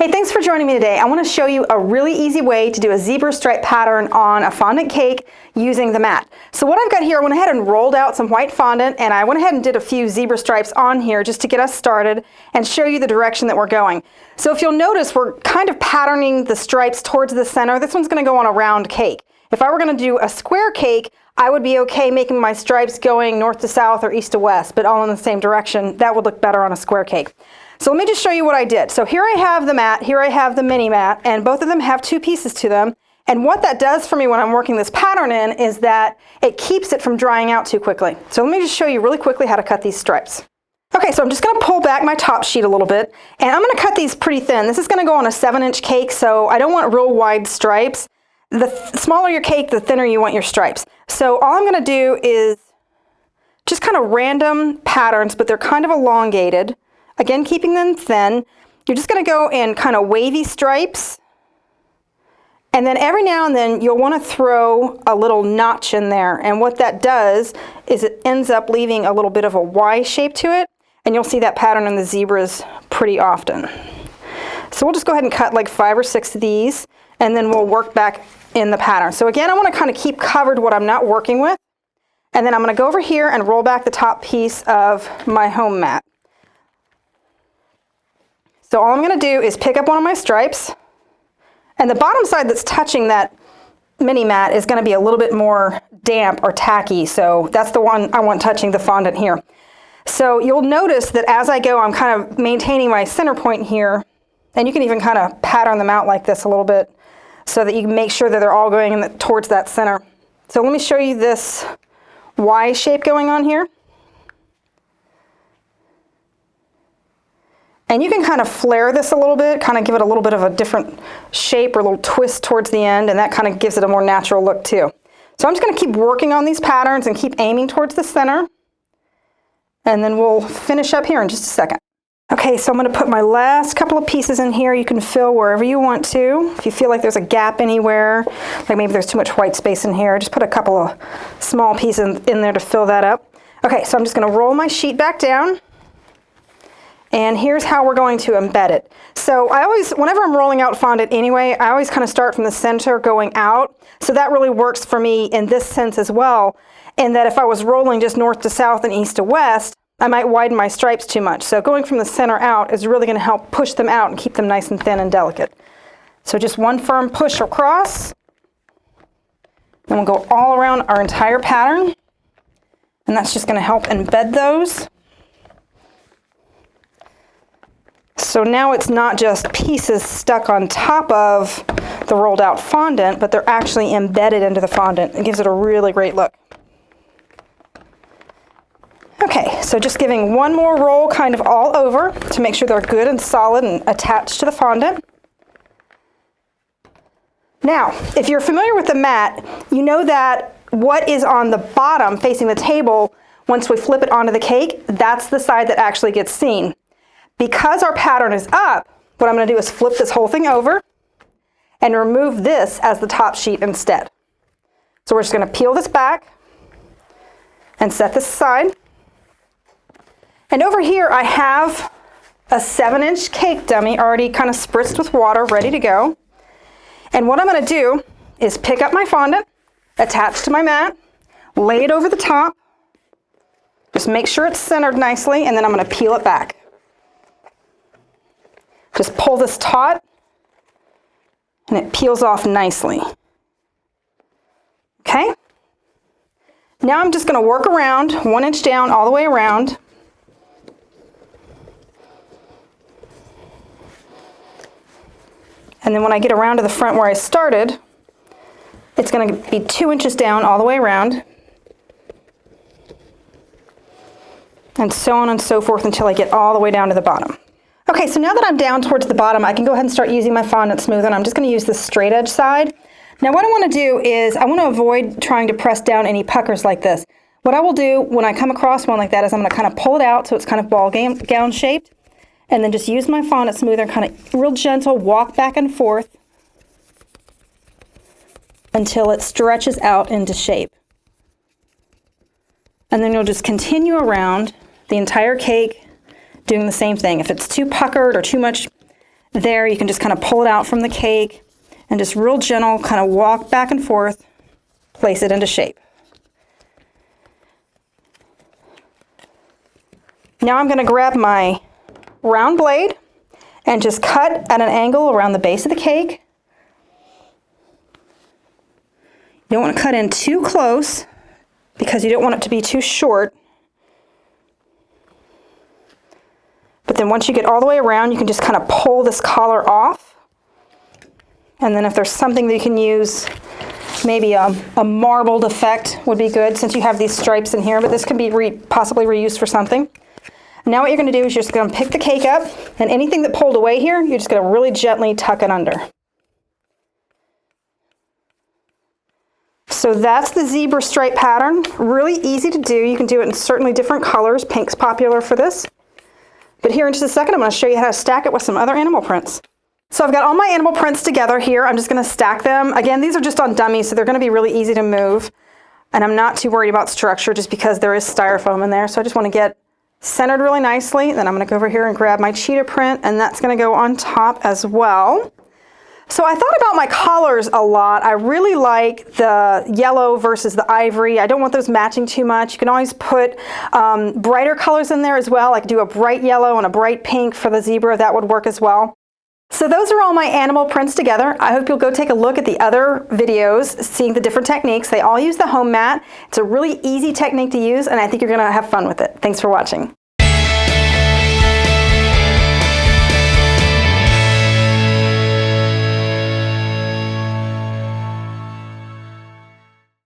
Hey, thanks for joining me today. I want to show you a really easy way to do a zebra stripe pattern on a fondant cake using the mat. So what I've got here, I went ahead and rolled out some white fondant, and I went ahead and did a few zebra stripes on here just to get us started and show you the direction that we're going. So if you'll notice, we're kind of patterning the stripes towards the center. This one's going to go on a round cake. If I were going to do a square cake, I would be okay making my stripes going north to south or east to west, but all in the same direction. That would look better on a square cake. So let me just show you what I did. So here I have the mat, here I have the mini mat, and both of them have two pieces to them. And what that does for me when I'm working this pattern in is that it keeps it from drying out too quickly. So let me just show you really quickly how to cut these stripes. Okay, so I'm just going to pull back my top sheet a little bit, and I'm going to cut these pretty thin. This is going to go on a 7-inch cake, so I don't want real wide stripes. The smaller your cake, the thinner you want your stripes. So all I'm going to do is just kind of random patterns, but they're kind of elongated. Again, keeping them thin. You're just going to go in kind of wavy stripes. And then every now and then you'll want to throw a little notch in there. And what that does is it ends up leaving a little bit of a Y shape to it. And you'll see that pattern in the zebras pretty often. So we'll just go ahead and cut like 5 or 6 of these. And then we'll work back in the pattern. So again, I want to kind of keep covered what I'm not working with. And then I'm going to go over here and roll back the top piece of my home mat. So all I'm going to do is pick up one of my stripes, and the bottom side that's touching that mini mat is going to be a little bit more damp or tacky, so that's the one I want touching the fondant here. So you'll notice that as I go, I'm kind of maintaining my center point here, and you can even kind of pattern them out like this a little bit so that you can make sure that they're all going towards that center. So let me show you this Y shape going on here. And you can kind of flare this a little bit, kind of give it a little bit of a different shape or a little twist towards the end, and that kind of gives it a more natural look too. So I'm just going to keep working on these patterns and keep aiming towards the center, and then we'll finish up here in just a second. Okay, so I'm going to put my last couple of pieces in here. You can fill wherever you want to. If you feel like there's a gap anywhere, like maybe there's too much white space in here, just put a couple of small pieces in there to fill that up. Okay, so I'm just going to roll my sheet back down. And here's how we're going to embed it. So I always, whenever I'm rolling out fondant anyway, I always kind of start from the center going out. So that really works for me in this sense as well. And that if I was rolling just north to south and east to west, I might widen my stripes too much. So going from the center out is really going to help push them out and keep them nice and thin and delicate. So just one firm push across. Then we'll go all around our entire pattern. And that's just going to help embed those. So now it's not just pieces stuck on top of the rolled out fondant, but they're actually embedded into the fondant. It gives it a really great look. Okay, so just giving one more roll kind of all over to make sure they're good and solid and attached to the fondant. Now, if you're familiar with the mat, you know that what is on the bottom facing the table, once we flip it onto the cake, that's the side that actually gets seen. Because our pattern is up, what I'm going to do is flip this whole thing over and remove this as the top sheet instead. So we're just going to peel this back and set this aside. And over here I have a 7-inch cake dummy already kind of spritzed with water, ready to go. And what I'm going to do is pick up my fondant, attach to my mat, lay it over the top, just make sure it's centered nicely, and then I'm going to peel it back. Just pull this taut, and it peels off nicely. Okay? Now I'm just going to work around, 1 inch down all the way around. And then when I get around to the front where I started, it's going to be 2 inches down all the way around. And so on and so forth until I get all the way down to the bottom. Okay, so now that I'm down towards the bottom, I can go ahead and start using my fondant smoother, and I'm just going to use the straight edge side. Now what I want to do is I want to avoid trying to press down any puckers like this. What I will do when I come across one like that is I'm going to kind of pull it out so it's kind of ball gown shaped, and then just use my fondant smoother and kind of real gentle walk back and forth until it stretches out into shape. And then you'll just continue around the entire cake doing the same thing. If it's too puckered or too much There, you can just kind of pull it out from the cake and just real gentle, kind of walk back and forth, place it into shape. Now I'm going to grab my round blade and just cut at an angle around the base of the cake. You don't want to cut in too close because you don't want it to be too short. But then once you get all the way around, you can just kind of pull this collar off. And then if there's something that you can use, maybe a marbled effect would be good since you have these stripes in here, but this can be possibly reused for something. Now what you're going to do is you're just going to pick the cake up, and anything that pulled away here, you're just going to really gently tuck it under. So that's the zebra stripe pattern. Really easy to do. You can do it in certainly different colors. Pink's popular for this. But here in just a second, I'm going to show you how to stack it with some other animal prints. So I've got all my animal prints together here. I'm just going to stack them. Again, these are just on dummies, so they're going to be really easy to move. And I'm not too worried about structure just because there is styrofoam in there. So I just want to get centered really nicely. Then I'm going to go over here and grab my cheetah print, and that's going to go on top as well. So I thought about my collars a lot. I really like the yellow versus the ivory. I don't want those matching too much. You can always put brighter colors in there as well. Like do a bright yellow and a bright pink for the zebra. That would work as well. So those are all my animal prints together. I hope you'll go take a look at the other videos, seeing the different techniques. They all use the home mat. It's a really easy technique to use, and I think you're going to have fun with it. Thanks for watching.